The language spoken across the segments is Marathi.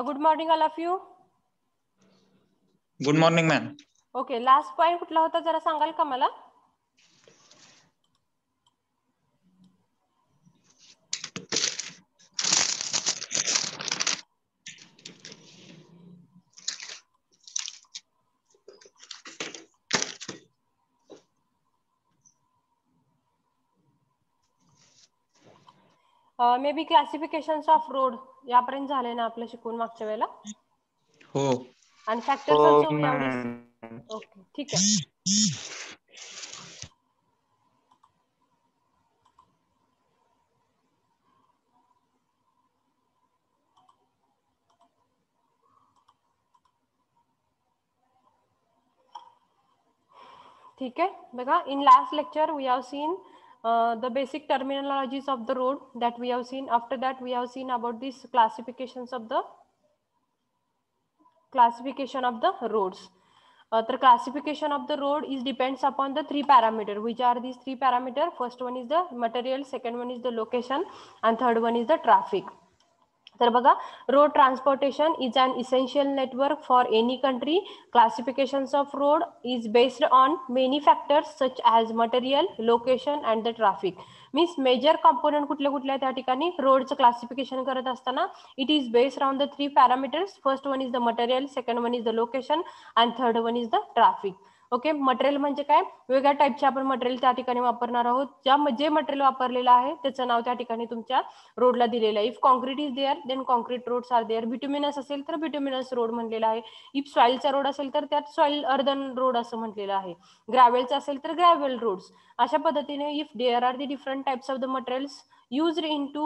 Good morning all of you. Good morning ma'am. Okay, last point कुठला होता जरा सांगाल का मला? मे बी क्लासिफिकेशन्स ऑफ रोड यापर्यंत झाले ना आपलं शिकून मागच्या वेळेला? हो. आणि factors also we have. Okay, ठीक आहे. ठीक आहे, बघा, in last lecture we have seen the basic terminologies of the road that we have seen. After that we have seen about these classifications of the roads. The classification of the road is depends upon the three parameter. Which are these three parameter? First one is the material, second one is the location, and third one is the traffic. तर बघा, road transportation is an essential network for any country. Classifications of road is based on many factors such as material, location and the traffic. Means major component कुठले कुठले त्या ठिकाणी रोडचं क्लासिफिकेशन करत असताना it is based on the three parameters. First one is the material, second one is the location and third one is the traffic. Okay, material म्हणजे काय? वेगळ्या टाईपचे आपण मटेरियल त्या ठिकाणी वापरणार आहोत. जे मटेरियल वापरलेलं आहे त्याचं नाव त्या ठिकाणी तुमच्या रोडला दिलेलं आहे. If concrete is there then concrete roads are there. Bituminous असेल तर बिट्युमिनस रोड म्हणलेला आहे. इफ सॉइलचा रोड असेल तर त्यात सॉइल अर्धन रोड असं म्हटलेलं आहे. ग्रॅव्हलचा असेल तर ग्रॅव्हल रोड्स. अशा पद्धतीने if there are the different types of the materials used into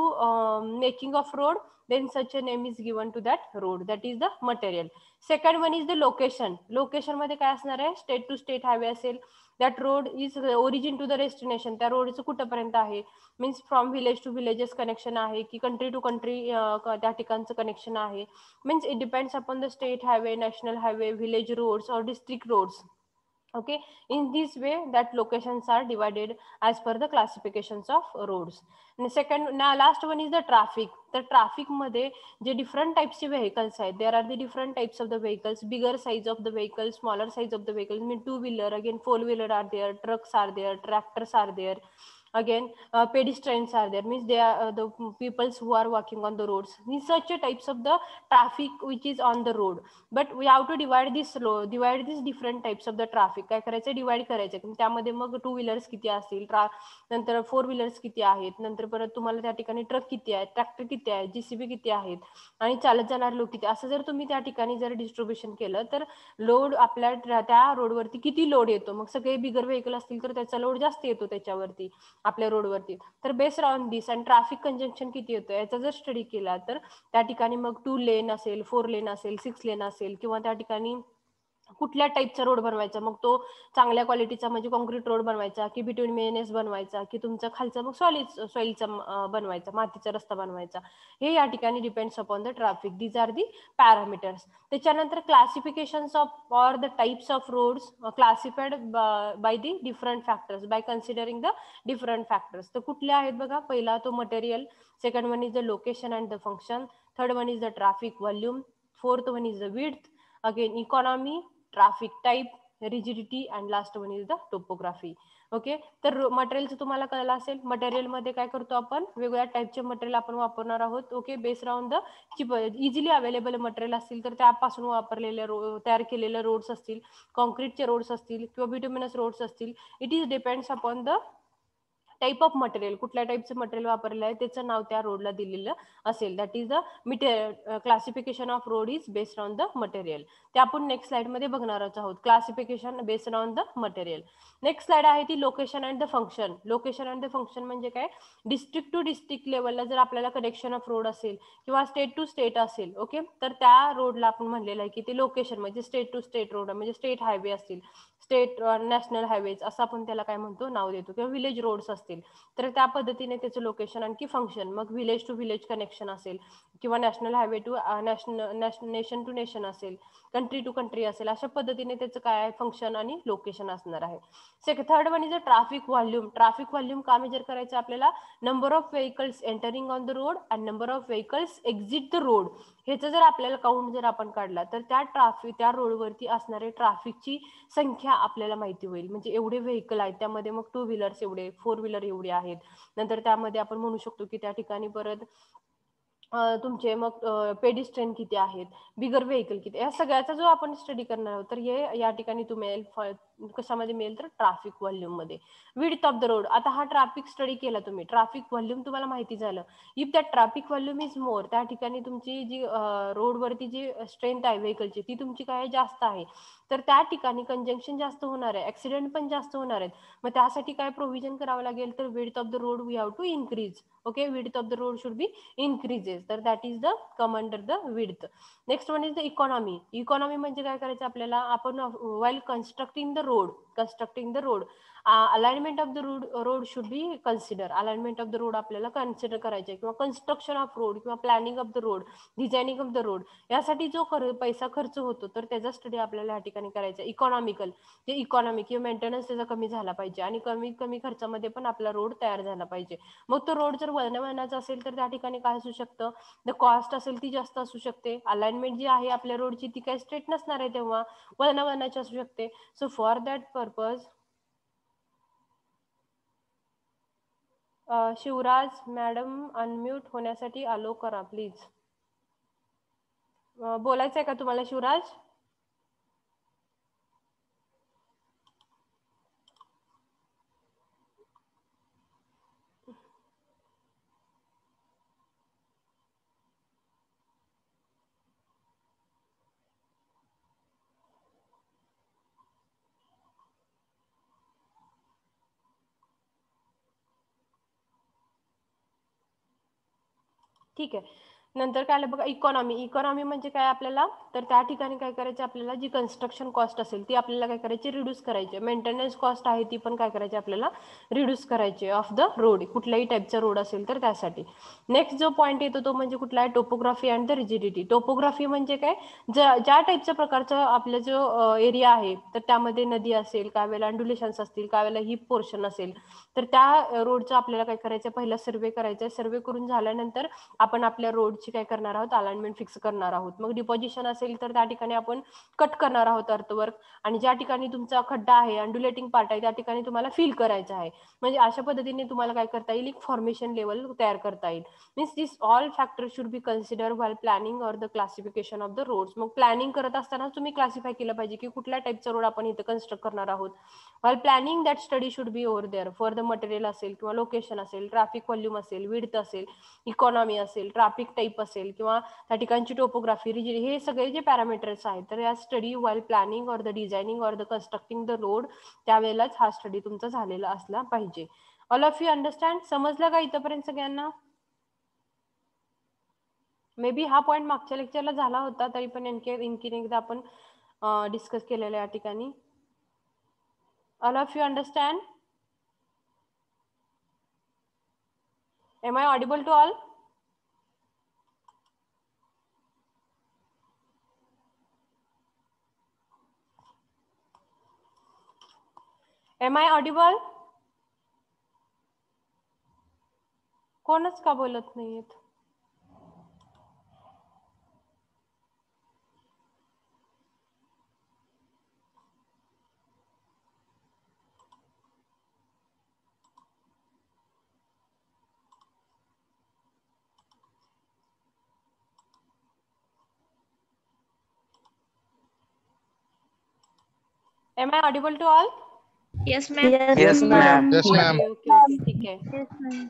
making of road, then such a name is given to that road, that is the material. Second one is the location. Location मध्ये काय असणार आहे? स्टेट टू स्टेट हायवे असेल, that road is origin to the destination. त्या रोडचं कुठपर्यंत आहे? Means from village to villages connection आहे की कंट्री टू कंट्री त्या ठिकाणचं कनेक्शन आहे. Means it depends upon the state highway, national highway, village roads और district roads. Okay, in this way that locations are divided as per the classifications of roads. And second, now last one is the traffic. The traffic मध्ये जे different types of vehicles आहेत, there are the different types of the vehicles, bigger size of the vehicles, smaller size of the vehicles. I mean two wheeler, again four wheeler are there, trucks are there, tractors are there. Again pedestrians are there, means they are the peoples who are walking on the roads. These such a types of the traffic which is on the road. But we have to divide these different types of the traffic. काय करायचं? डिवाइड करायचं. त्यामध्ये मग टू व्हीलर्स किती असतील, नंतर फोर व्हीलर्स किती आहेत, नंतर परत तुम्हाला त्या ठिकाणी ट्रक किती आहेत, ट्रॅक्टर किती आहेत, जीसीबी किती आहेत आणि चालत जाणारे लोक किती. असं जर तुम्ही त्या ठिकाणी जर डिस्ट्रीब्युशन केलं तर लोड आपल्या त्या रोडवरती किती लोड येतो. मग सगळे बिगर व्हेकल असतील तर त्याचा लोड जास्त येतो त्याच्यावरती आपल्या रोडवरती. तर बेस्ड ऑन दिस आणि ट्रॅफिक कंजंक्शन किती येतो याचा जर स्टडी केला तर त्या ठिकाणी मग 2 लेन असेल, 4 लेन असेल, 6 लेन असेल किंवा त्या ठिकाणी कुठल्या टाईपचा रोड बनवायचा, मग तो चांगल्या क्वालिटीचा म्हणजे कॉन्क्रीट रोड बनवायचा की बिट्युमिनस बनवायचा की तुमचा खालचा मग सॉइलचा बनवायचा, मातीचा रस्ता बनवायचा, हे या ठिकाणी depends upon the traffic. These are the parameters. त्याच्यानंतर classifications of or the types of roads classified by the different factors by considering the different factors. तर कुठले आहेत बघा? पहिला तो material, second one is the location and the function, third one is the traffic volume, fourth one is the width, again economy, traffic type, rigidity and last one is the topography. Okay, तर मटेरियलचं तुम्हाला कळलं असेल. मटेरियल मध्ये काय करतो आपण? वेगवेगळ्या टाईपचे मटेरियल आपण वापरणार आहोत. Okay, based on the easily available material असतील तर त्यापासून वापरलेले तयार केलेले रोड्स असतील, कॉन्क्रीटचे रोड्स असतील किंवा बिट्युमिनस रोड्स असतील. It is depends upon the type of material, कुठल्या टाईपचं मटेरियल वापरलेलं आहे त्याचं नाव त्या रोडला दिलेलं असेल. That is the classification of road is based on the material. ते आपण नेक्स्ट स्लाइडमध्ये बघणारच आहोत. Classification based on the material. Next slide आहे ती location and the function. Location and the function म्हणजे काय, डिस्ट्रिक्ट टू डिस्ट्रिक्ट लेवलला जर आपल्याला कनेक्शन ऑफ रोड असेल किंवा स्टेट टू स्टेट असेल, ओके, तर त्या रोडला आपण म्हणलेलं आहे की ते लोकेशन म्हणजे स्टेट टू स्टेट रोड म्हणजे स्टेट हायवे असतील, स्टेट नॅशनल हायवेज असं आपण त्याला काय म्हणतो नाव देतो, किंवा विलेज रोड्स असतील तर त्या पद्धतीने त्याचं लोकेशन आणखी फंक्शन. मग विलेज टू विलेज कनेक्शन असेल किंवा national highway to nation to nation असेल, कंट्री टू कंट्री असेल, अशा पद्धतीने त्याचं काय फंक्शन आणि लोकेशन असणार आहे. Third one is a traffic volume. Traffic volume का मेजर करायचं आपल्याला, number of vehicles entering on the road and number of vehicles exit the road. ह्याचं जर आपल्याला काउंट जर आपण काढला तर त्या रोडवरती असणारे ट्रॅफिकची संख्या आपल्याला माहिती होईल. म्हणजे एवढे व्हेकल आहेत त्यामध्ये, मग टू व्हीलर्स एवढे, फोर व्हीलर एवढे आहेत. नंतर त्यामध्ये आपण म्हणू शकतो की त्या ठिकाणी परत तुमचे मग पेडिस्ट्रियन किती आहेत, बिगर व्हेकल किती, या सगळ्याचा जो आपण स्टडी करणार आहोत तर हे या ठिकाणी तुम्ही कशामध्ये मिळेल तर ट्रॅफिक व्हॉल्यूम मध्ये. Width of the road. आता हा ट्रॅफिक स्टडी केला तुम्ही, ट्रॅफिक व्हॉल्यूम तुम्हाला माहिती झालं. If that traffic volume is more, त्या ठिकाणी तुमची जी रोडवरती जी स्ट्रेंथ आहे व्हेकलची ती तुमची काय जास्त आहे, तर त्या ठिकाणी कंजंक्शन जास्त होणार आहे, ऍक्सिडेंट पण जास्त होणार आहेत. मग त्यासाठी काय प्रोव्हिजन करावं लागेल तर width of the road we have to increase. Okay, width of the road should be increases, तर that is the come under the width. Next one is the economy. Economy म्हणजे काय करायचं आपल्याला, आपण while constructing the road alignment of the road should be consider. alignment of the road आपल्याला कन्सिडर करायचे, किंवा कन्स्ट्रक्शन ऑफ रोड किंवा planning of the road, designing of the road, यासाठी जो पैसा खर्च होतो तर त्याचा स्टडी आपल्याला या ठिकाणी करायचा. इकॉनॉमिकल, जे इकॉनॉमी किंवा मेंटेनन्स त्याचा कमी झाला पाहिजे आणि कमी खर्चामध्ये पण आपला रोड तयार झाला पाहिजे. मग तो रोड जर वळणावळणाचा असेल तर त्या ठिकाणी काय असू शकतं, द कॉस्ट असेल ती जास्त असू शकते. अलाइनमेंट जी आहे आपल्या रोडची ती काय स्ट्रेट नसणार आहे तेव्हा वळणावळणाची असू शकते. So for that purpose Shivraj madam unmute होण्यासाठी अलो करा प्लीज. बोलायचं आहे का तुम्हाला शिवराज? ठीक आहे. नंतर काय आलं बघा, इकॉनॉमी. इकॉनॉमी म्हणजे काय आपल्याला, तर त्या ठिकाणी काय करायचं आपल्याला, जी कन्स्ट्रक्शन कॉस्ट असेल ती आपल्याला काय करायची, रिड्यूस करायची. मेंटेनन्स कॉस्ट आहे ती पण काय करायची आपल्याला, रिड्यूस करायची ऑफ द रोड, कुठल्याही टाईपचा रोड असेल तर त्यासाठी. नेक्स्ट जो पॉईंट येतो तो म्हणजे कुठला आहे, topography and the rigidity. Topography म्हणजे काय, ज्या टाईपच्या प्रकारचं आपलं जो एरिया आहे तर त्यामध्ये नदी असेल, काय वेळेला अंडुलेशन्स असतील, काय वेळेला हिप पोर्शन असेल, तर त्या रोडचं आपल्याला काय करायचं, पहिला सर्वे करायचा. सर्वे करून झाल्यानंतर आपण आपल्या रोडची काय करणार आहोत, अलाइनमेंट फिक्स करणार आहोत. मग डिपॉझिशन असेल तर त्या ठिकाणी आपण कट करणार आहोत अर्थवर्क, आणि ज्या ठिकाणी तुमचा खड्डा आहे, अंडुलेटिंग पार्ट आहे, त्या ठिकाणी तुम्हाला फिल करायचं आहे. म्हणजे अशा पद्धतीने तुम्हाला काय करता येईल, एक फॉर्मेशन लेवल तयार करता येईल. Means this all factor should be consider while planning or the classification of the roads. मग प्लॅनिंग करत असताना तुम्ही क्लासिफाय केलं पाहिजे की कुठल्या टाईपचा रोड आपण इथं कन्स्ट्रक्ट करणार आहोत. while planning that study should be over there for the material असेल किंवा लोकेशन असेल, ट्रॅफिक व्हॉल्यूम असेल, विड्थ असेल, इकॉनॉमी असेल, ट्रॅफिक टाईप असेल, किंवा त्या ठिकाणची टोपोग्राफी, रिजिड, हे सगळे जे पॅरामीटर्स आहेत तर या study while planning or the designing or the constructing the road, त्यावेळेलाच हा स्टडी तुमचा झालेला असला पाहिजे. All of you understand? समजलं का इथपर्यंत सगळ्यांना? मे बी हा पॉईंट मागच्या लेक्चरला झाला होता, तरी पण आणखी एकदा आपण डिस्कस केलेला या ठिकाणी. All of you understand? Am I audible to all? Am I audible? कोणच का बोलत नाहीयेत? Am I audible to all? Yes, ma'am. Yes, ma'am. Yes, ma'am. Okay okay okay ठीक है. Yes, ma'am.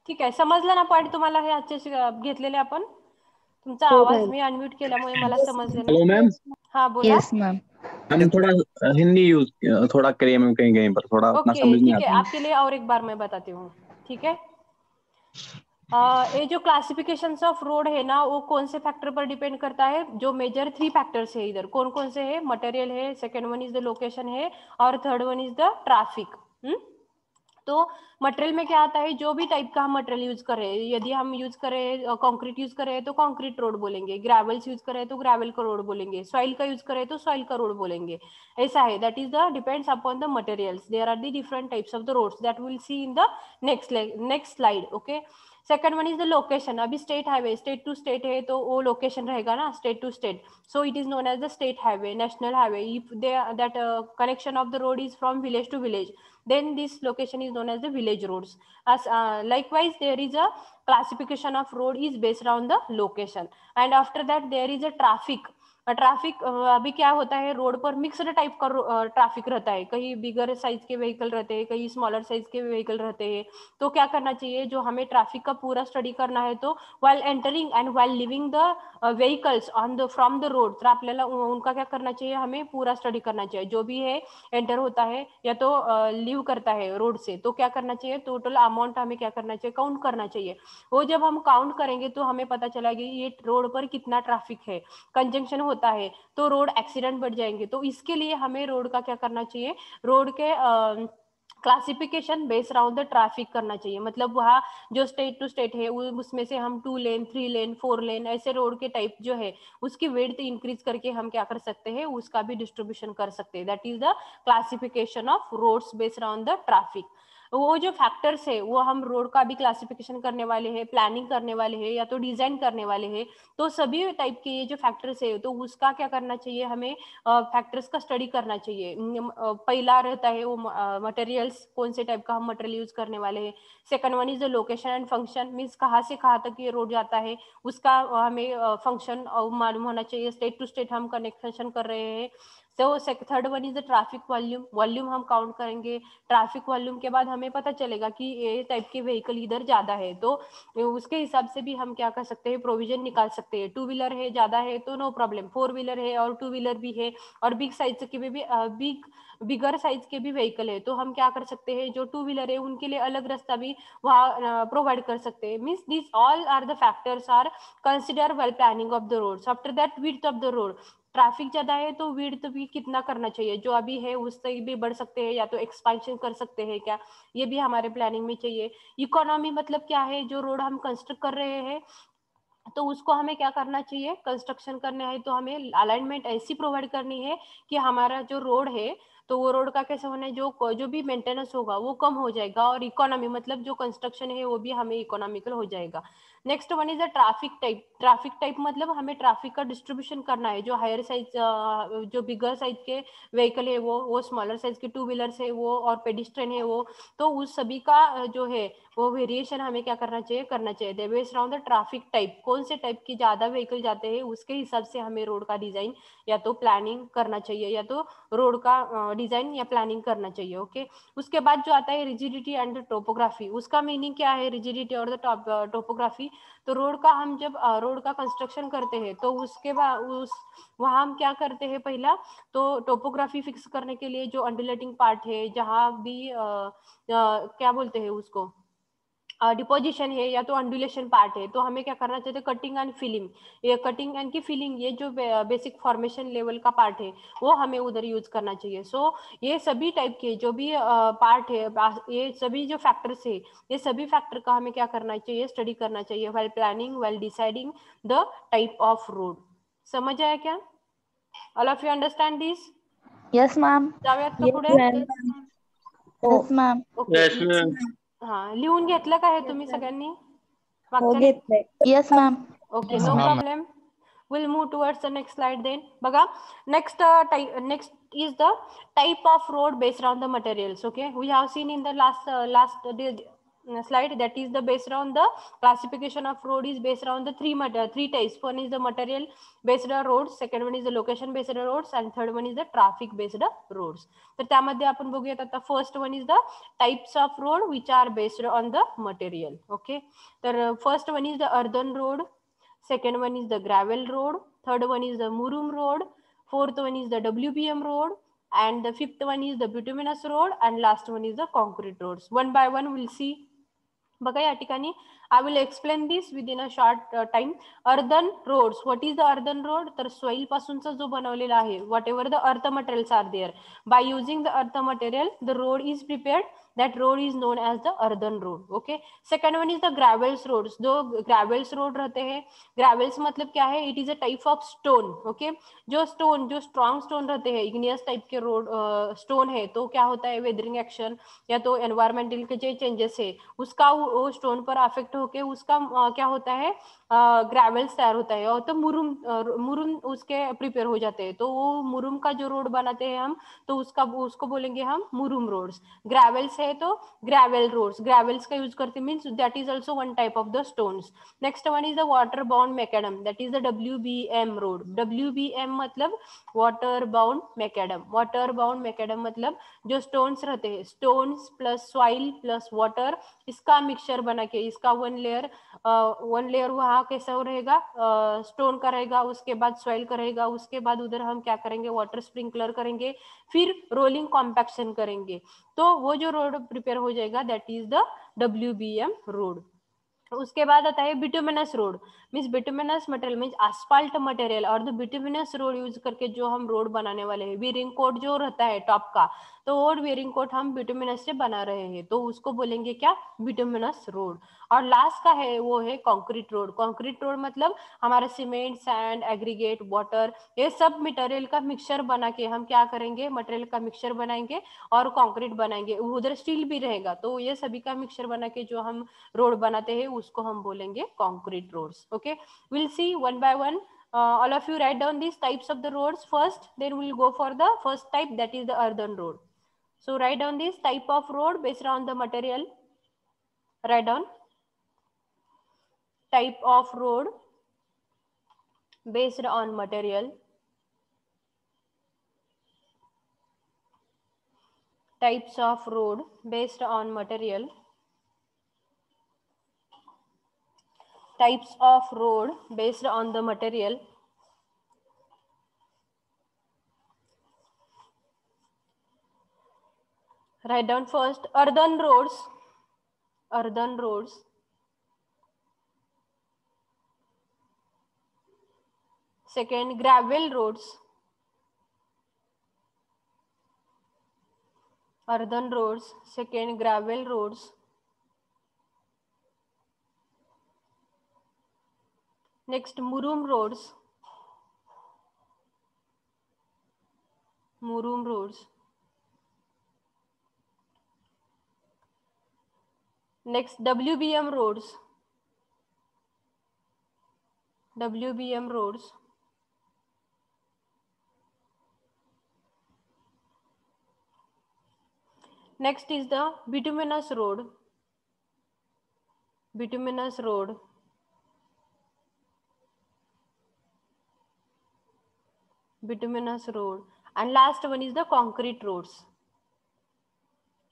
ठीक आहे, समजलं ना पॉईंट तुम्हाला हे आजचे घेतलेले आपण. तुमचा हो, आवाज ma'am. मी अनम्यूट केल्यामुळे मला समजले हेलो नाही. मैम, हाँ बोला. Yes, ma'am. हम थोड़ा हिंदी यूज थोड़ा करिए मैम, कहीं कहीं पर थोड़ा उतना ओके समझ नहीं ठीक है, आता है। आपके लिए और एक बार मैं बताती हूँ. ठीक है. ये जो क्लासिफिकेशन ऑफ रोड है ना, वो कौन से फैक्टर पर डिपेंड करता है? जो मेजर 3 फैक्टर्स है इधर, कौन कौन से है? मटेरियल है, second one is the location है, और third one is the traffic. तो मटेरियल में क्या आता है? जो भी टाइप का हम मटेरियल यूज कर रहे हैं, यदि हम यूज करें कंक्रीट यूज कर रहे हैं तो कंक्रीट रोड बोलेंगे, ग्रेवल्स यूज कर रहे हैं तो ग्रेवल का रोड बोलेंगे, सॉइल का यूज कर रहे हैं तो सॉइल का रोड बोलेंगे. ऐसा है. That is the depends upon the materials. There are the different types of the roads that will see in the next slide. Okay. Second one is the location. अभी state highway, state to state है तो वो लोकेशन रहेगा ना, state to state. So it is known as the state highway, national highway. If that connection of the road is from village to village, then this location is known as the village roads. As likewise there is a classification of road is based on the location. And after that there is a traffic. Traffic अभी क्या होता है, रोड पर मिक्सड टाइप का ट्रैफिक रहता है. कहीं बिगर साइज के व्हीकल रहते हैं, कहीं स्मॉलर साइज के व्हीकल रहते हैं. तो क्या करना चाहिए, जो हमें ट्रैफिक का पूरा स्टडी करना है, तो while entering and while leaving the vehicles on the from the road, तर आपल्याला उनका क्या करना चाहिए, हमें पूरा स्टडी करना चाहिए. जो भी है एंटर होता है या तो लीव करता है रोड से, तो क्या करना चाहिए, टोटल अमाउंट हमें क्या करना चाहिए, काउंट करना चाहिए. वो जब हम काउंट करेंगे तो हमें पता चला कि ये रोड पर कितना ट्रैफिक है. कंजंक्शन होता है तो रोड एक्सीडेंट बढ़ जाएंगे. तो इसके लिए हमें रोड का क्या करना चाहिए, road K classification based around the traffic करना चाहिए. मतलब वहाँ जो स्टेट टू स्टेट है उसमें से हम 2 लेन 3 लेन 4 लेन ऐसे रोड के टाइप जो है उसकी विड्थ इंक्रीज करके हम क्या कर सकते हैं, उसका भी डिस्ट्रीब्यूशन कर सकते हैं. That is the classification of roads based around the traffic. वो जो फैक्टर्स है वो हम रोड का भी क्लासिफिकेशन करने वाले हैं, प्लानिंग करने वाले हैं या तो डिजाइन करने वाले हैं. तो सभी टाइप के ये जो फैक्टर्स है तो उसका क्या करना चाहिए, हमें फैक्टर्स का स्टडी करना चाहिए. पहला रहता है वो मटेरियल्स, कौन से टाइप का हम मटेरियल यूज करने वाले हैं. Second one is the location end function, means कहाँ से कहाँ तक ये रोड जाता है उसका हमें फंक्शन मालूम होना चाहिए. स्टेट टू स्टेट हम कनेक्शन कर रहे हैं. तो third one is the traffic volume. Volume हम काउंट करेंगे. ट्रैफिक वॉल्यूम के बाद हमें पता चलेगा कि ये टाइप के व्हीकल इधर ज्यादा है, तो उसके हिसाब से भी हम क्या कर सकते हैं, प्रोविजन निकाल सकते हैं. 2 व्हीलर है ज्यादा है तो नो प्रॉब्लम, 4 व्हीलर है और 2 व्हीलर भी है और बिग साइज के भी बिगर साइज के भी व्हीकल है, तो हम क्या कर सकते हैं, जो 2 व्हीलर है उनके लिए अलग रास्ता भी वहाँ प्रोवाइड कर सकते हैं. Means this all are the factors are consider well planning of the roads. After that width of the road. Traffic ज्यादा है तो विड्थ भी कितना करना चाहिए, जो अभी है उससे भी बढ़ सकते हैं या तो एक्सपेंशन कर सकते हैं क्या, ये भी हमारे प्लानिंग में चाहिए. इकोनॉमी मतलब क्या है, जो रोड हम कंस्ट्रक्ट कर रहे हैं तो उसको हमें क्या करना चाहिए, कंस्ट्रक्शन करना है तो हमें अलाइनमेंट ऐसी प्रोवाइड करनी है कि हमारा जो रोड है तो वो रोड का कैसे होना है, जो भी मेंटेनेंस होगा वो कम हो जाएगा. और इकोनॉमी मतलब जो कंस्ट्रक्शन है वो भी हमें इकोनॉमिकल हो जाएगा. Next one is the traffic type. Traffic type मतलब हमें ट्रैफिक का डिस्ट्रीब्यूशन करना है. जो हायर साइज जो बिगर साइज के व्हीकल है वो स्मॉलर साइज के 2 व्हीलर्स है वो और पेडिस्ट्रियन है वो, तो उस सभी का जो है वो वेरिएशन हमें क्या करना चाहिए based around the traffic type. कौन से टाइप की ज्यादा व्हीकल जाते हैं उसके हिसाब से हमें रोड का डिजाइन या तो प्लानिंग करना चाहिए या तो रोड का डिजाइन या प्लानिंग करना चाहिए. ओके. उसके बाद जो आता है रिजिडिटी एंड टोपोग्राफी. उसका मीनिंग क्या है, रिजिडिटी और द टोपोग्राफी. तो रोड का हम जब रोड का कंस्ट्रक्शन करते हैं तो उसके बाद वहाँ हम क्या करते हैं, पहला तो टोपोग्राफी फिक्स करने के लिए जो अंडुलेटिंग पार्ट है, जहाँ भी क्या बोलते हैं उसको, डिपोजिशन है या तो अंडुलेशन पार्ट है, तो हमें क्या करना चाहिए, कटिंग एंड फिलिंग. ये कटिंग एंड की फिलिंग, ये जो बेसिक फॉर्मेशन लेवल का पार्ट है वो हमें उधर यूज करना चाहिए. सो ये सभी टाइप के जो भी पार्ट है, ये सभी जो फैक्टर्स है, ये सभी फैक्टर का हमें क्या करना चाहिए, स्टडी करना चाहिए while planning, while deciding the type of road. समझ आया क्या? All of you understand this? Yes, ma'am. जाऊयात का Yes, पुढे? ma'am. Yes, ma'am. Okay. Yes, ma'am. हा, लिहून घेतलं का हे तुम्ही सगळ्यांनी हो मागच्या? घेतलंय. Yes, ma'am. Okay, no हाँ, ma'am. problem. We'll move towards the next slide then. बघा, next next is the type of road based on the materials. Okay, we have seen in the last slide, that is the based on the classification of road is based on the three types. One is the material based roads, second one is the location based roads, and third one is the traffic based roads. तर त्यामध्ये आपण बघूयात आता first one is the types of road which are based on the material. Okay, तर first one is the earthen road, second one is the gravel road, third one is the murum road, fourth one is the WBM road, and the fifth one is the bituminous road, and last one is the concrete roads. One by one we'll see. बघा या ठिकाणी I will explain this within a short time. Earthen roads, what is the earthen road? तर soil पासूनचा जो बनवलेला आहे, whatever the earth materials are there, by using the earth material the road is prepared, that road is known as the earthen road. Okay, second one is the gravels roads. जो gravels road रहते हैं, gravels मतलब क्या है? It is a type of stone. Okay, जो strong stone रहते हैं, igneous type के road stone है, तो क्या होता है, weathering action या तो environmental के जो changes है उसका वो स्टोन पर अफेक्ट होके उसका क्या होता है, ग्रेवल्स तैयार होता है, और तो मुरुम उसके प्रिपेयर हो जाते हैं, तो वो मुरुम का जो रोड बनाते हैं हम, तो उसको बोलेंगे हम मुरुम रोड्स. ग्रेवल्स है तो ग्रेवल रोड्स, ग्रेवल्स का यूज करते means that is also one type of the stones. Next one is the water bound macadam, that is the WBM road. WBM मतलब water bound macadam. Water bound macadam मतलब जो स्टोन्स रहते हैं, stones plus soil plus water, इसका मिक्सचर बना के, इसका वन लेयर वहाँ कैसा रहेगा, स्टोन का रहेगा, उसके बाद सॉइल का रहेगा, उसके बाद उधर हम क्या करेंगे, वाटर स्प्रिंकलर करेंगे, फिर रोलिंग कॉम्पैक्शन करेंगे, तो वो जो रोड प्रिपेयर हो जाएगा that is the WBM road. उसके बाद आता है bituminous road. Means bituminous material means asphalt material, और द बिटुमिनस रोड यूज करके जो हम रोड बनाने वाले हैं, वीरिंग कोट जो रहता है टॉप का, तो वो वीरिंग कोट हम बिटुमिनस से बना रहे हैं, तो उसको बोलेंगे क्या, बिटुमिनस रोड. और लास्ट का है वो है कंक्रीट रोड. कंक्रीट रोड मतलब हमारा सीमेंट, सैंड, एग्रीगेट, वाटर, ये सब मटेरियल का मिक्सचर बना के हम क्या करेंगे, मटेरियल का मिक्सचर बनाएंगे और कंक्रीट बनाएंगे, उधर स्टील भी रहेगा, तो ये सभी का मिक्सचर बना के जो हम रोड बनाते हैं उसको हम बोलेंगे concrete roads. Okay, we'll see one by one. All of you write down these types of the roads first, then we'll go for the first type, that is the earthen road. So write down this type of road based on the material. Write down type of road based on material. Types of road based on material. Types of road based on the material. Write down first earthen roads. Earthen roads. Second, gravel roads. Earthen roads. Second, gravel roads. Next, murum roads. Murum roads. Next, WBM roads. WBM roads. Next is the bituminous road. Bituminous road. Bituminous road. And last one is the concrete roads.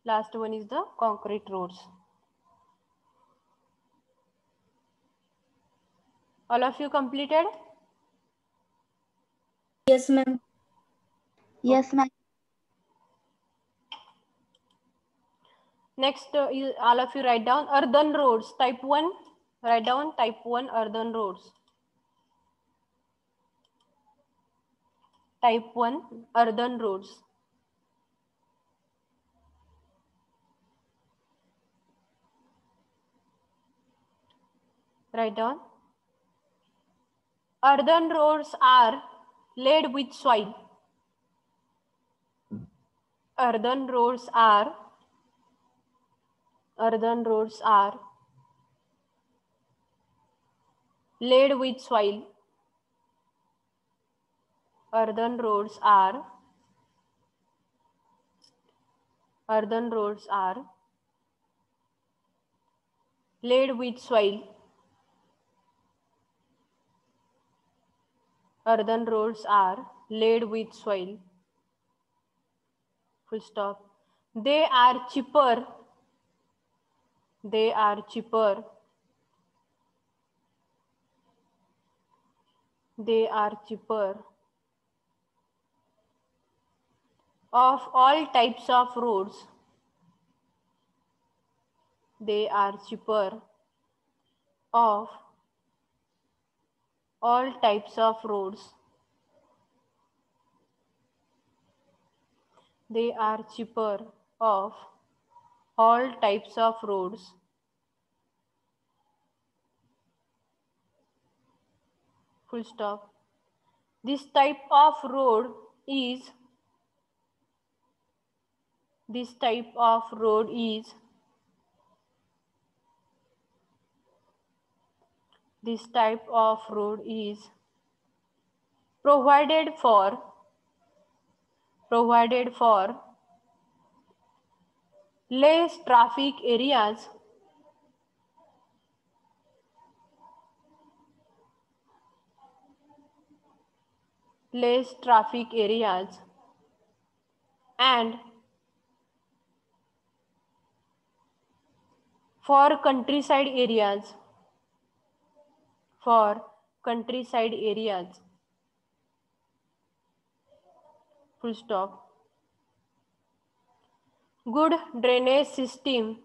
Last one is the concrete roads. All of you completed? Yes, ma'am. Yes, ma'am. Next, all of you write down earthen roads. Type 1. Write down type 1 earthen roads. Type 1 earthen roads. Write down. Earthen roads are laid with soil. Earthen roads are laid with soil. Earthen roads are laid with soil. Earthen roads are laid with soil. Full stop. They are cheaper. They are cheaper. They are cheaper. Of all types of roads. They are cheaper. Of all types of roads. They are cheaper of all types of roads. Full stop. This type of road is this type of road is this type of road is provided for less traffic areas, and for countryside areas, full stop. Good drainage system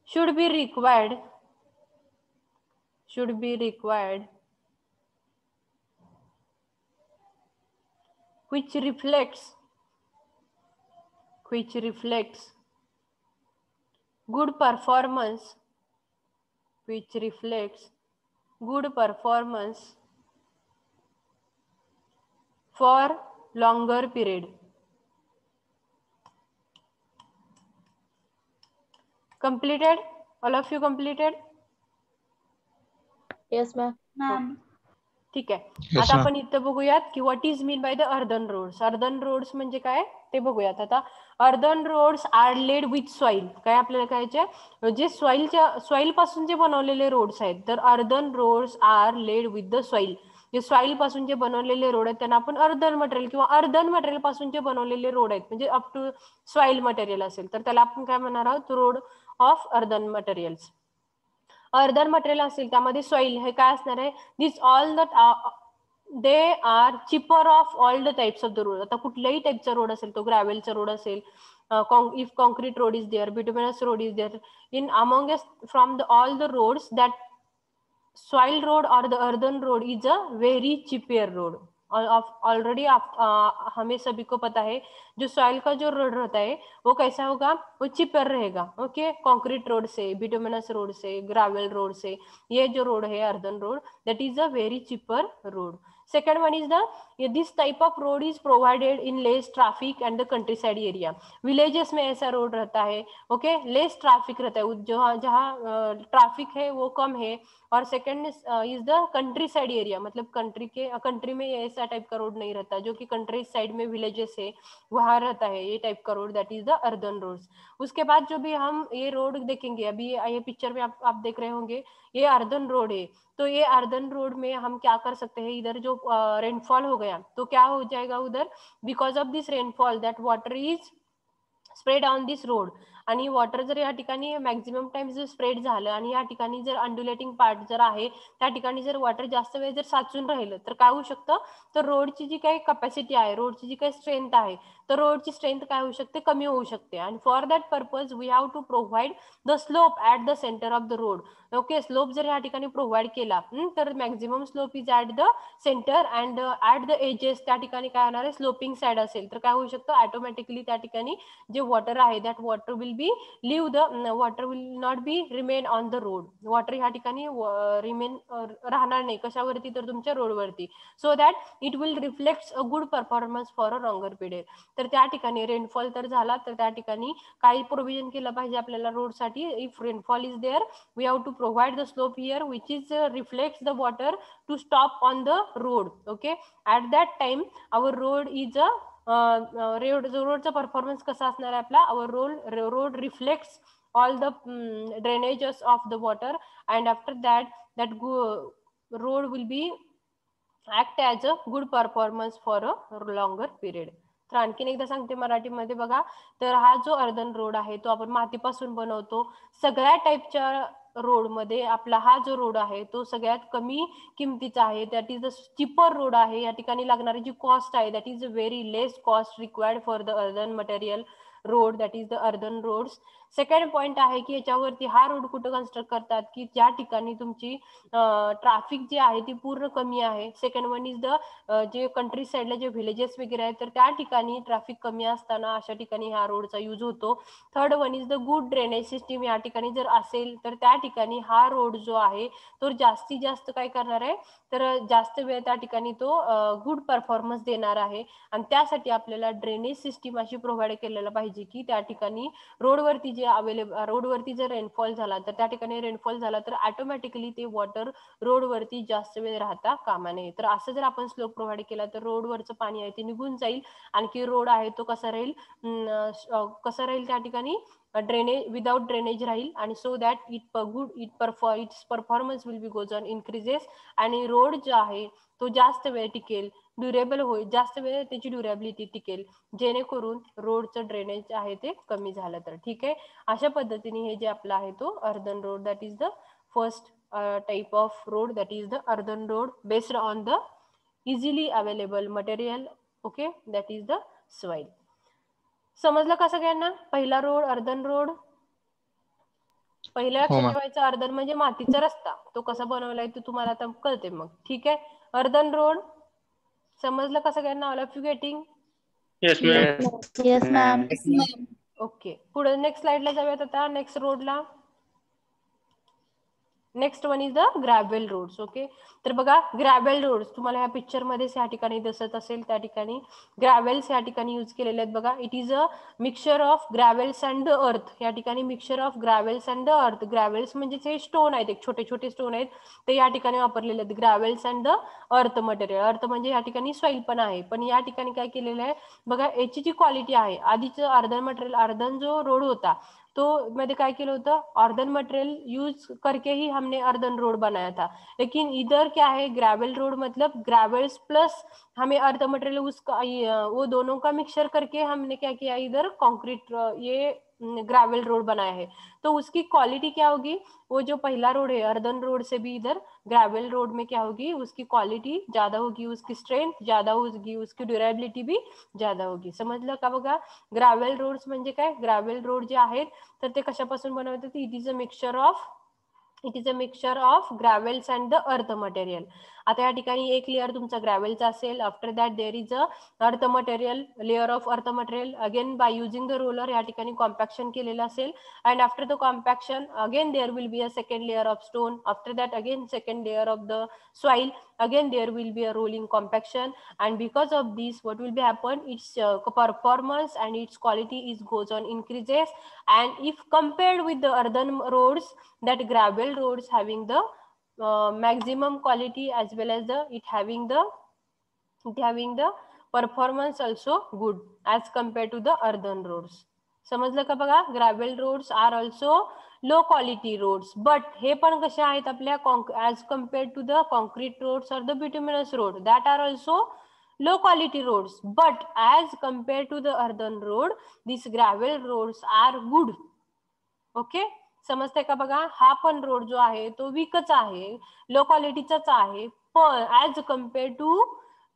should be required which reflects good performance for longer period. Completed? All of you completed? Yes, ma'am. ठीक आहे. आता आपण इथं बघूयात की what is mean by the earthen roads. Earthen roads म्हणजे काय ते बघूयात. आता earthen roads are laid with soil. काय आपल्याला करायचे, जे सॉइल पासून जे बनवलेले रोड्स आहेत, तर earthen roads are laid with the soil. जे सॉइल पासून जे बनवलेले रोड आहेत त्यांना आपण अर्धन मटेरियल किंवा अर्धन मटेरियल पासून जे बनवलेले रोड आहेत, म्हणजे अप टू सॉइल मटेरियल असेल तर त्याला आपण काय म्हणणार आहोत, road of earthen materials. Earthen material असेल त्यामध्ये सॉइल हे काय असणार आहे, this all the they are cheaper of all the types of the road. आता कुठल्याही टाइपचा रोड असेल, तो ग्रॅव्हलचा रोड असेल, if concrete road is there, bituminous road is there, in among us from all the roads, that soil road or the earthen road is a very cheaper road. Already हमें सभी को पता है जो सॉइल का जो रोड रहता है वो कैसा होगा, वो चिपर रहेगा. ओके, कंक्रीट रोड से, बिटुमिनस रोड से, ग्रेवल रोड से, ये जो रोड है earthen road, that is a very cheaper road. Second one is this type of road is provided in less traffic and the countryside area. Villages में ऐसा रोड रहता है, ओके, लेस ट्रैफिक रहता है, जहाँ ट्रैफिक है वो कम है. और second is the country side area, मतलब कंट्री में ऐसा टाइप का रोड नहीं रहता, जो कि कंट्री साइड में विलेजेस है वहां रहता है ये टाइप का road, that is the earthen roads. उसके बाद जो भी हम ये रोड देखेंगे, अभी ये पिक्चर में आप देख रहे होंगे, ये अर्धन रोड है. तो ये अर्धन रोड में हम क्या कर सकते हैं, इधर जो रेनफॉल हो गया तो क्या हो जाएगा उधर, because of this rainfall that water is spread on this road. आणि वॉटर जर या ठिकाणी मॅक्झिमम टाइम जर स्प्रेड झालं आणि या ठिकाणी जर अंड्युलेटिंग पार्ट जर आहे त्या ठिकाणी जर वॉटर जास्त वेळ जर साचून राहिलं तर काय होऊ शकतं, तर रोडची जी काही कॅपॅसिटी आहे, रोडची जी काही स्ट्रेंथ आहे, तर रोडची स्ट्रेंथ काय होऊ शकते, कमी होऊ शकते. आणि for that purpose we have to provide the slope at the centre of the road. Okay, slope जर या ठिकाणी प्रोव्हाइड केला तर maximum slope is at the centre and at the edges त्या ठिकाणी काय होणार आहे, स्लोपिंग साइड असेल तर काय होऊ शकतं, ऑटोमॅटिकली त्या ठिकाणी जे वॉटर आहे that water will be leave the water will not be remain on the road. Water ह्या ठिकाणी रिमेन राहणार नाही, कशावरती, तर तुमच्या रोडवरती. So that it will reflect a good performance for a longer period. तर त्या ठिकाणी रेनफॉल तर झाला तर त्या ठिकाणी काही प्रोव्हिजन केलं पाहिजे आपल्याला रोडसाठी. If rainfall is there we have to provide the slope here which is reflects the water to stop on the road. Okay, at that time our road is रोडचा परफॉर्मन्स कसा असणार आहे आपला, our road reflects all the drainages of the water, and after that road will be act as a good performance for a longer period. तर आणखीन एकदा सांगते मराठीमध्ये बघा. तर हा जो अर्धन रोड आहे तो आपण मातीपासून बनवतो. सगळ्या टाईपच्या रोड मध्ये आपला हा जो रोड आहे तो सगळ्यात कमी किमतीचा आहे. That is the cheaper road आहे. या ठिकाणी लागणारी जी कॉस्ट आहे that is very less cost required for the earthen material road, that is the earthen roads. Second point आहे की याच्यावरती हा रोड कुठं कन्स्ट्रक्ट करतात की ज्या ठिकाणी तुमची ट्रॅफिक जी आहे ती पूर्ण कमी आहे. सेकंड वन इज द जे कंट्री साईडला जे व्हिलेजेस वगैरे आहेत तर त्या ठिकाणी ट्रॅफिक कमी असताना अशा ठिकाणी ह्या रोडचा यूज होतो. Third one is the good drainage system. या ठिकाणी जर असेल तर त्या ठिकाणी हा रोड जो आहे तो जास्तीत जास्त काय करणार आहे तर जास्त वेळ त्या ठिकाणी तो गुड परफॉर्मन्स देणार आहे. आणि त्यासाठी आपल्याला ड्रेनेज सिस्टीम अशी प्रोव्हाइड केलेला पाहिजे की त्या ठिकाणी रोडवरती रोडवरती जर रेनफॉल झाला तर त्या ठिकाणी रेनफॉल झाला तर ऑटोमॅटिकली ते वॉटर रोडवरती जास्त वेळ राहता कामा नये. तर असं जर आपण स्लोप प्रोव्हाइड केला तर रोडवरचं पाणी आहे ते निघून जाईल. आणखी रोड आहे तो कसा राहील त्या ठिकाणी ड्रेनेज विदाउट ड्रेनेज राहील. आणि so that it's performance will be goes on increases. आणि रोड जो आहे तो जास्त वेळ टिकेल, ड्युरेबल होईल, जास्त वेळ त्याची ड्युरेबिलिटी टिकेल, जेणेकरून रोडचं ड्रेनेज आहे ते कमी झालं तर. ठीक आहे. अशा पद्धतीने हे जे आपला आहे तो earthen road that is the first type of road, that is the earthen road based on the easily available material. Okay, that is the soil. समजलं का सगळ्यांना? पहिला रोड अर्धन रोड. पहिल्या लक्षात ठेवायचं अर्धन म्हणजे मातीचा रस्ता. तो कसा बनवलाय ते तुम्हाला आता कळते मग. ठीक आहे. अर्धन रोड समजलं का सगळ्यांना? All of you getting? Yes, ma'am. Okay. पुढे नेक्स्ट स्लाइडला जाऊयात आता. नेक्स्ट रोडला. Next one is the gravel roads. Okay. तर बघा ग्रॅव्हल रोड्स तुम्हाला ह्या पिक्चर मध्ये या ठिकाणी दिसत असेल त्या ठिकाणी ग्रॅव्हल्स या ठिकाणी यूज केलेले आहेत. बघा it is a mixture of gravels and the earth. या ठिकाणी mixture of gravels and the earth. Gravels म्हणजे जे स्टोन आहेत, एक छोटे छोटे स्टोन आहेत ते या ठिकाणी वापरलेले आहेत. ग्रॅव्हल्स अँड द अर्थ मटेरियल. अर्थ म्हणजे या ठिकाणी सॉइल पण आहे. पण या ठिकाणी काय केलेलं आहे बघा याची जी क्वालिटी आहे आधीचं अर्धन मटेरियल अर्धन जो रोड होता तो मध्ये काय केलं होतं अर्धन मटेरियल यूज करके ही हमने अर्धन रोड बनाया था. लेकिन इधर क्या है ग्रेवल रोड मतलब ग्रेवल्स प्लस हमें अर्ध मटेरियल उसका वो दोनों का मिक्सचर करके हमने क्या किया इधर कंक्रीट ये ग्रेवल रोड बनाया है. तो उसकी क्वालिटी क्या होगी वो जो पहला रोड है अर्धन रोड से भी इधर ग्रेवल रोड में क्या होगी उसकी क्वालिटी ज्यादा होगी, उसकी स्ट्रेंथ ज्यादा होगी, उसकी ड्युरेबिलिटी भी ज्यादा होगी. समजलं का? बघा ग्रेवल रोड्स म्हणजे काय ग्रेवल रोड जे आहेत तर ते कशापासून बनवतात it is a mixture of gravels and the earth material. आता या ठिकाणी एक लेअर तुमचा ग्रॅव्हलचा असेल. After that there is a earth material layer of earth material again by using the roller या ठिकाणी कॉम्पॅक्शन केलेलं असेल. And after the compaction again there will be a second layer of stone. After that again second layer of the soil. Again there will be a rolling compaction, and because of this what will be happen its performance and its quality is goes on increases. And if compared with the earthen roads that gravel roads having the maximum quality as well as it having the performance also good as compared to the earthen roads. समजलं का? बघा gravel roads are also low quality roads but हे पण कसे आहेत आपल्या as compared to the concrete roads or the bituminous road that are also low quality roads, but as compared to the earthen road these gravel roads are good. Okay. समजते का? बघा हा पण रोड जो आहे तो वीकच आहे, लो क्वालिटीचाच आहे. पण as compare to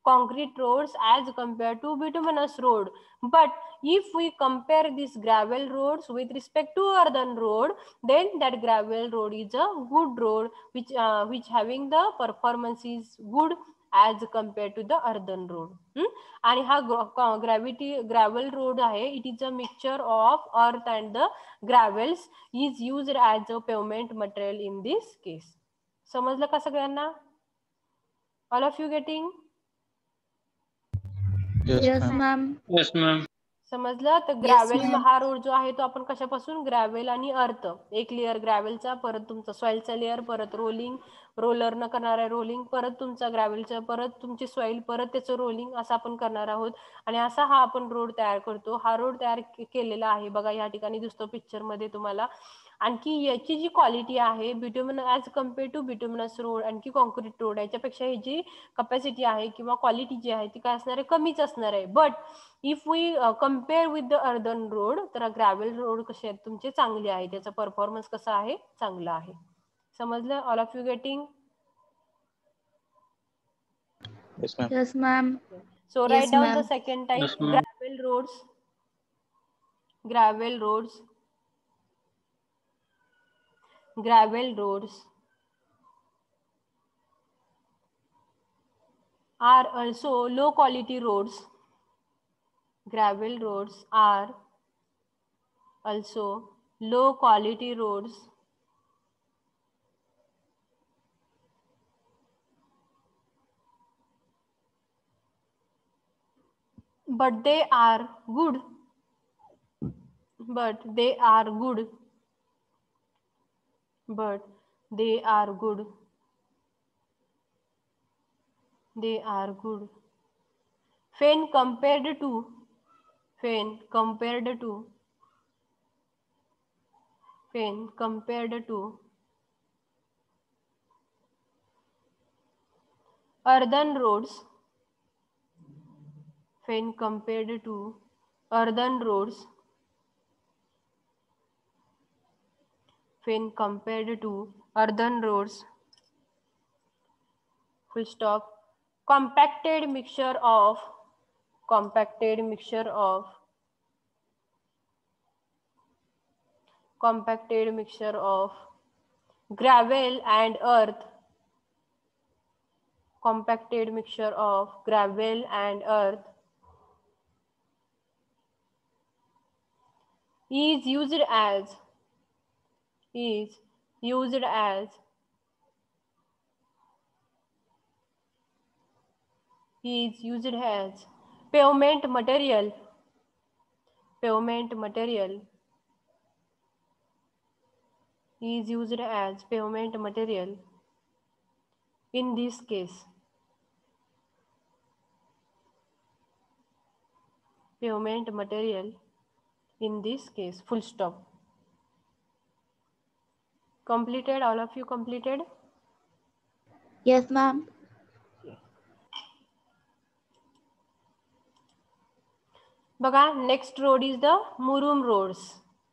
concrete roads as compared to bituminous road. But if we compare these gravel roads with respect to earthen road, then that gravel road is a good road which having the performance is good as compared to the earthen road. आणि हा gravel road आहे it is a mixture of earth and the gravels is used as a pavement material in this case. समजलं का सगळ्यांना? All of you getting? Yes, ma'am. Yes, ma'am. समजलं. तर ग्रॅव्हेल हा रोड जो आहे तो आपण कशापासून, ग्रॅव्हेल आणि अर्थ, एक लेअर ग्रॅव्हेलचा, परत तुमचा सॉइलचा लेअर, परत रोलिंग, रोलरनं करणारा रोलिंग, परत तुमचा ग्रॅव्हेलचा, परत तुमची सॉइल, परत त्याचं रोलिंग, असं आपण करणार आहोत. आणि असा हा आपण रोड तयार करतो. हा रोड तयार केलेला आहे बघा, या ठिकाणी दिसतो पिक्चर मध्ये तुम्हाला. आणखी याची जी क्वालिटी आहे bitumen as compare to bituminous road, आणखी कॉन्क्रीट रोड, याच्यापेक्षा ही जी कपॅसिटी आहे किंवा क्वालिटी जी आहे ती काय असणार आहे, कमीच असणार आहे. But if we compare with the earthen road, तर ग्रॅव्हेल रोड कसे आहेत तुमचे, चांगले आहे, त्याचा परफॉर्मन्स कसा आहे, चांगला आहे. समजलं? All of you getting? Yes, ma'am. Yes, ma'am. So Yes, write down the ma'am. second type. Yes, ma'am. Gravel roads. Gravel roads. Gravel roads are also low quality roads. Gravel roads are also low quality roads. But they are good. But they are good. But they are good. They are good. When compared to, when compared to, when compared to earthen roads, when compared to earthen roads, when compared to earthen roads, full stop, compacted mixture of, compacted mixture of, compacted mixture of gravel and earth, compacted mixture of gravel and earth is used as, is used as, is used as pavement material, pavement material, is used as pavement material in this case, pavement material in this case, full stop. Completed? All of you completed? Yes, ma'am. बघा, next road is the murum roads.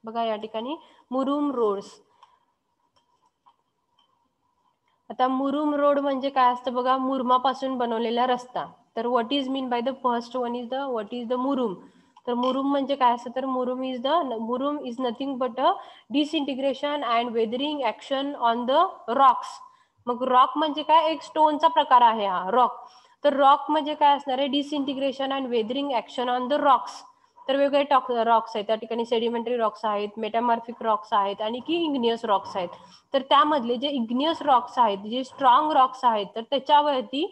बघा या ठिकाणी मुरुम रोड्स. आता मुरुम रोड म्हणजे काय असतं बघा, मुरुमापासून बनवलेला रस्ता. तर what is mean by the first one is the, what is the murum. तर मुरुम म्हणजे काय असतं, तर murum is nothing but a disintegration and weathering action on the rocks. मग रॉक म्हणजे काय, एक स्टोनचा प्रकार आहे हा रॉक. तर रॉक म्हणजे काय असणार आहे, disintegration and weathering action on the rocks. तर वेगवेगळे रॉक्स आहेत त्या ठिकाणी, सेडिमेंटरी रॉक्स आहेत, मेटामॉर्फिक रॉक्स आहेत आणि की इग्नियस रॉक्स आहेत. तर त्यामधले जे इग्नियस रॉक्स आहेत, जे स्ट्रॉंग रॉक्स आहेत, तर त्याच्यावरती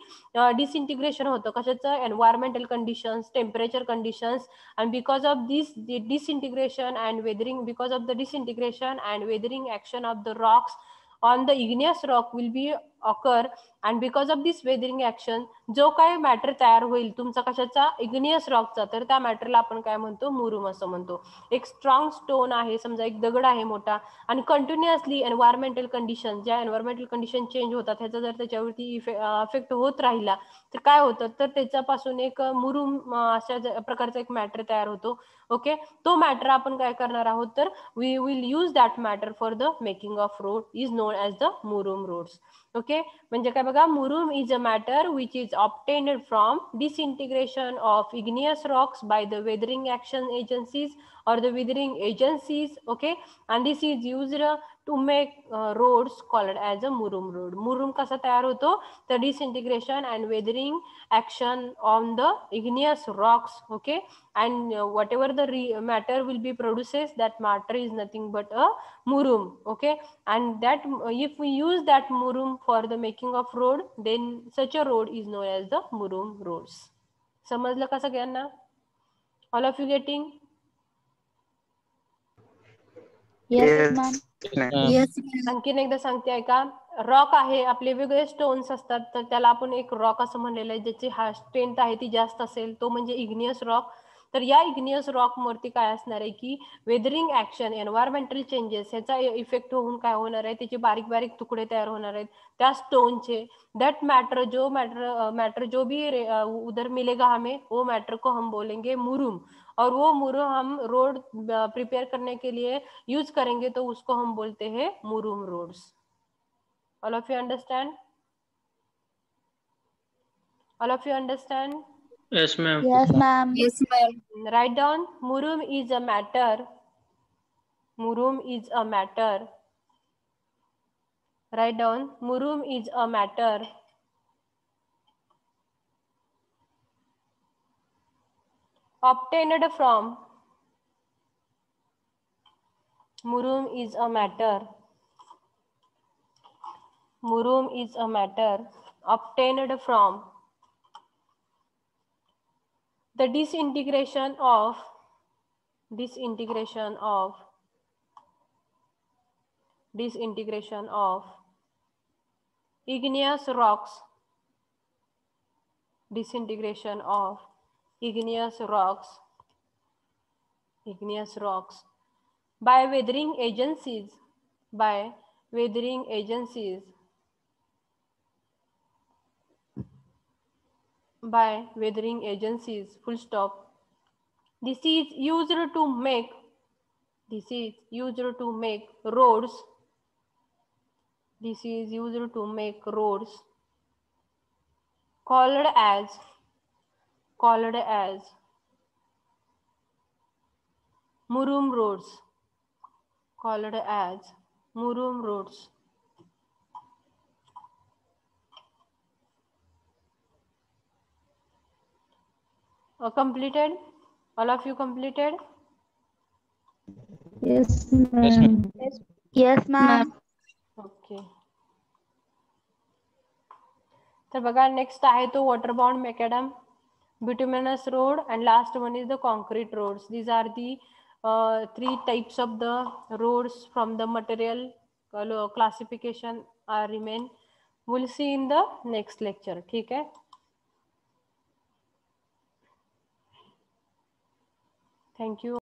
डिसइंटिग्रेशन होतं. कशाचं, environmental conditions, temperature conditions, and because of this the disintegration and weathering, because of the disintegration and weathering action of the rocks on the igneous rock will be occur, and because of this weathering action जो काय मॅटर तयार होईल तुमचा कशाचा, इग्नियस रॉकचा, तर त्या मॅटरला आपण काय म्हणतो, मुरुम असं म्हणतो. एक स्ट्रॉंग स्टोन आहे, समजा एक दगड आहे मोठा, आणि कंटिन्युअसली एन्व्हायरमेंटल कंडिशन, ज्या एन्व्हायरमेंटल कंडिशन चेंज होतात ह्याचा जर त्याच्यावरती इफेक्ट होत राहिला तर काय होतं, तर त्याच्यापासून एक मुरुम अशा प्रकारचा एक मॅटर तयार होतो. ओके, तो मॅटर आपण काय करणार आहोत, तर we will use that matter for the making of road, is known as the murum roads. Okay, म्हणजे काय बघा, murum is a matter which is obtained from disintegration of igneous rocks by the weathering action agencies or the weathering agencies. Okay, and this is used to make roads called as a murum road. मुरुम कसा तयार होतो, तर disintegration and weathering action on the igneous rocks. Okay, and whatever the matter will be produces, that matter is nothing but a murum. Okay, and that if we use that murum for the making of road, then such a road is known as the murum roads. समजलं का सगळ्यांना? All of you getting? Yes, ma'am. Yes. आणखीन एकदा सांगते ऐका. रॉक आहे, आपले वेगवेगळे स्टोन्स असतात, तर त्याला आपण एक रॉक असं म्हणलेलं आहे, ज्याची स्ट्रेंथ आहे ती जास्त असेल, तो म्हणजे इग्नियस रॉक. तर या इग्नियस रॉक वरती काय असणार आहे की वेदरिंग ऍक्शन, एन्व्हायरमेंटल चेंजेस ह्याचा इफेक्ट होऊन काय होणार आहे, त्याचे बारीक बारीक तुकडे तयार होणार आहेत त्या स्टोनचे. दैट मैटर जो भी उधर मिलेगा हमें, वो मैटर को हम बोलेंगे मुरुम. और वो मुरुम हम रोड प्रिपेयर करने के लिए यूज करेंगे, तो उसको हम बोलते हैं मुरुम roads. All of you understand? All of you understand? Yes, ma'am. Yes, ma'am. Yes, ma'am. Write down. Murum is a matter. Murum is a matter. Write down. Murum is a matter obtained from. Murum is a matter. Murum is a matter obtained from the disintegration of igneous rocks, disintegration of igneous rocks by weathering agencies, full stop. This is used to make roads. This is used to make roads called as murum roads. Called as murum roads. Completed? All of you completed? Yes, Yes, ma'am. Yes, ma'am. Okay. तर बघा नेक्स्ट आहे तो water bound macadam, bituminous road, and last one is the concrete roads. These are the three types of the roads from the material classification are remain. We'll see in the next lecture. ठीक है. Thank you.